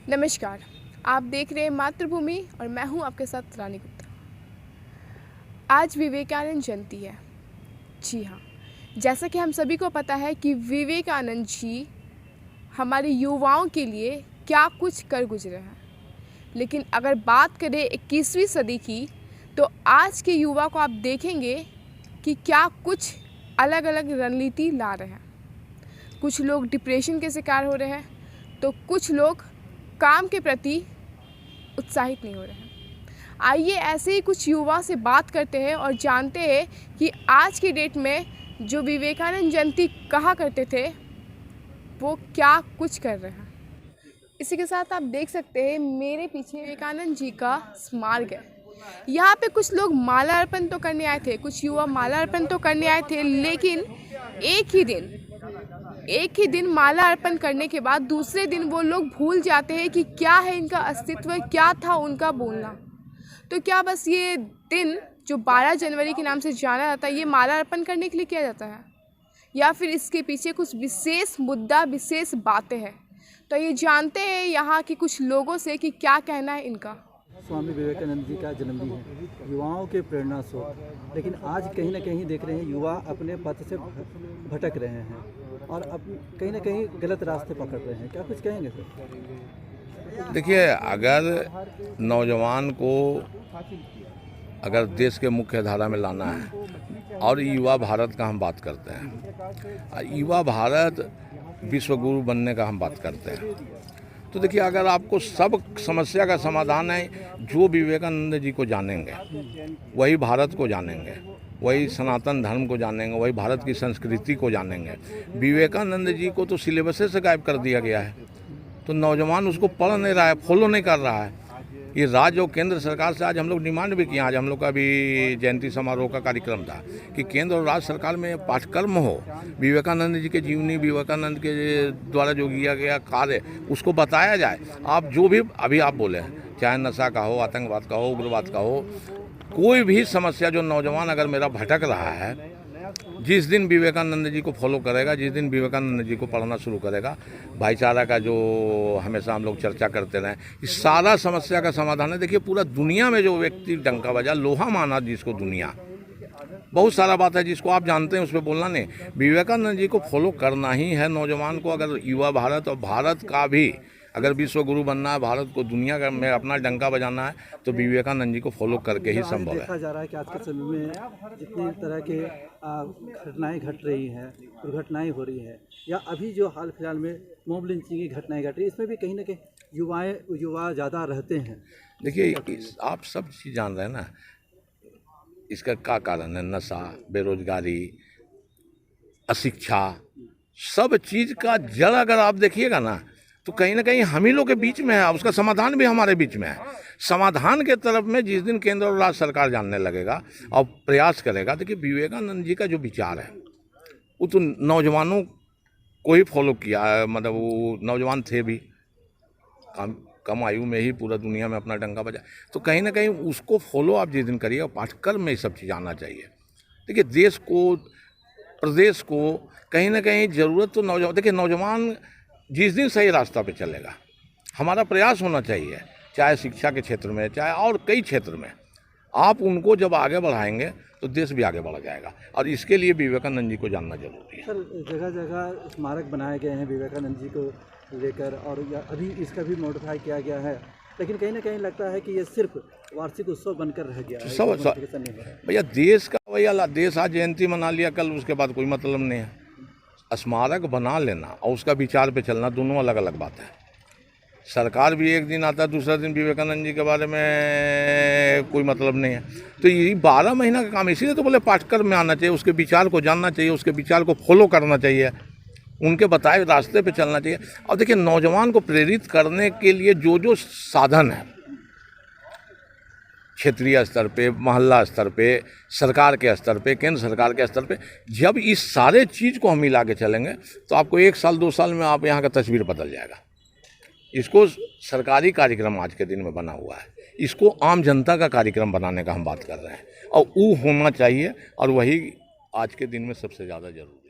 नमस्कार, आप देख रहे हैं मातृभूमि और मैं हूं आपके साथ रानी गुप्ता। आज विवेकानंद जयंती है। जी हाँ, जैसा कि हम सभी को पता है कि विवेकानंद जी हमारे युवाओं के लिए क्या कुछ कर गुजरे हैं। लेकिन अगर बात करें 21वीं सदी की, तो आज के युवा को आप देखेंगे कि क्या कुछ अलग अलग रणनीति ला रहे हैं। कुछ लोग डिप्रेशन के शिकार हो रहे हैं, तो कुछ लोग काम के प्रति उत्साहित नहीं हो रहे हैं। आइए ऐसे ही कुछ युवा से बात करते हैं और जानते हैं कि आज की डेट में जो विवेकानंद जयंती कहा करते थे वो क्या कुछ कर रहे हैं। इसी के साथ आप देख सकते हैं मेरे पीछे विवेकानंद जी का स्मारक है। यहाँ पे कुछ लोग माला अर्पण तो करने आए थे, कुछ युवा माला अर्पण तो करने आए थे, लेकिन एक ही दिन माला अर्पण करने के बाद दूसरे दिन वो लोग भूल जाते हैं कि क्या है इनका अस्तित्व, क्या था उनका बोलना। तो क्या बस ये दिन जो 12 जनवरी के नाम से जाना जाता है, ये माला अर्पण करने के लिए किया जाता है, या फिर इसके पीछे कुछ विशेष मुद्दा, विशेष बातें हैं? तो ये जानते हैं यहाँ के कुछ लोगों से कि क्या कहना है इनका। स्वामी विवेकानंद जी का जन्मदिन है, युवाओं के प्रेरणा स्रोत। लेकिन आज कहीं ना कहीं देख रहे हैं युवा अपने पथ से भटक रहे हैं और अब कहीं ना कहीं गलत रास्ते पकड़ रहे हैं। क्या कुछ कहेंगे सर? देखिए, अगर नौजवान को अगर देश के मुख्य धारा में लाना है और युवा भारत का हम बात करते हैं, युवा भारत विश्व गुरु बनने का हम बात करते हैं, तो देखिए अगर आपको सब समस्या का समाधान है, जो विवेकानंद जी को जानेंगे वही भारत को जानेंगे, वही सनातन धर्म को जानेंगे, वही भारत की संस्कृति को जानेंगे। विवेकानंद जी को तो सिलेबस से गायब कर दिया गया है, तो नौजवान उसको पढ़ नहीं रहा है, फॉलो नहीं कर रहा है। ये राज्य और केंद्र सरकार से आज हम लोग डिमांड भी किए। आज हम लोग का भी जयंती समारोह का कार्यक्रम था कि केंद्र और राज्य सरकार में पाठ्यक्रम हो, विवेकानंद जी के जीवनी, विवेकानंद के द्वारा जो किया गया कार्य उसको बताया जाए। आप जो भी अभी आप बोले हैं, चाहे नशा का हो, आतंकवाद का हो, उग्रवाद का हो, कोई भी समस्या जो नौजवान अगर मेरा भटक रहा है, जिस दिन विवेकानंद जी को फॉलो करेगा, जिस दिन विवेकानंद जी को पढ़ना शुरू करेगा, भाईचारा का जो हमेशा हम लोग चर्चा करते रहे, इस सारा समस्या का समाधान है। देखिए पूरा दुनिया में जो व्यक्ति डंका बजा, लोहा माना जिसको दुनिया, बहुत सारा बात है जिसको आप जानते हैं, उस पर बोलना नहीं। विवेकानंद जी को फॉलो करना ही है नौजवान को। अगर युवा भारत और भारत का भी अगर विश्व गुरु बनना है, भारत को दुनिया में अपना डंका बजाना है, तो विवेकानंद जी को फॉलो करके ही संभव है। देखा जा रहा है कि आज के समय में जितनी तरह के घटनाएं घट रही हैं, दुर्घटनाएं हो रही हैं, या अभी जो हाल फिलहाल में मॉब लिंचिंग की घटनाएं घट रही है, इसमें भी कहीं ना कहीं युवा ज़्यादा रहते हैं। देखिए आप सब चीज़ जान रहे हैं ना, इसका क्या कारण है? नशा, बेरोजगारी, अशिक्षा, सब चीज़ का जड़ अगर आप देखिएगा ना, तो कहीं ना कहीं हम ही लोग के बीच में है। उसका समाधान भी हमारे बीच में है। समाधान के तरफ में जिस दिन केंद्र और राज्य सरकार जानने लगेगा और प्रयास करेगा, देखिए विवेकानंद जी का जो विचार है वो तो नौजवानों को ही फॉलो किया है। मतलब वो नौजवान थे भी, कम आयु में ही पूरा दुनिया में अपना डंका बजा, तो कहीं ना कहीं उसको फॉलो आप जिस दिन करिए, और पाठ्यक्रम में ये सब चीज़ आना चाहिए। देखिए देश को, प्रदेश को कहीं ना कहीं ज़रूरत तो नौजवान, देखिए नौजवान जिस दिन सही रास्ता पे चलेगा, हमारा प्रयास होना चाहिए, चाहे शिक्षा के क्षेत्र में, चाहे और कई क्षेत्र में। आप उनको जब आगे बढ़ाएंगे तो देश भी आगे बढ़ जाएगा, और इसके लिए विवेकानंद जी को जानना जरूरी है। सर, जगह जगह स्मारक बनाए गए हैं विवेकानंद जी को लेकर, और अभी इसका भी मॉडिफाई किया गया है, लेकिन कहीं ना कहीं लगता है कि ये सिर्फ वार्षिक उत्सव बनकर रह गया है। सब भैया देश का, भैया देश आज जयंती मना लिया, कल उसके बाद कोई मतलब नहीं है। स्मारक बना लेना और उसका विचार पे चलना दोनों अलग अलग बात है। सरकार भी एक दिन आता है, दूसरा दिन विवेकानंद जी के बारे में कोई मतलब नहीं है। तो ये 12 महीना का काम, इसीलिए तो बोले पाठ्यक्रम में आना चाहिए, उसके विचार को जानना चाहिए, उसके विचार को फॉलो करना चाहिए, उनके बताए रास्ते पे चलना चाहिए। और देखिए नौजवान को प्रेरित करने के लिए जो जो साधन है, क्षेत्रीय स्तर पे, मोहल्ला स्तर पे, सरकार के स्तर पे, केंद्र सरकार के स्तर पे, जब इस सारे चीज़ को हम मिला के चलेंगे तो आपको 1 साल 2 साल में आप यहाँ का तस्वीर बदल जाएगा। इसको सरकारी कार्यक्रम आज के दिन में बना हुआ है, इसको आम जनता का कार्यक्रम बनाने का हम बात कर रहे हैं, और वो होना चाहिए, और वही आज के दिन में सबसे ज़्यादा जरूरी है।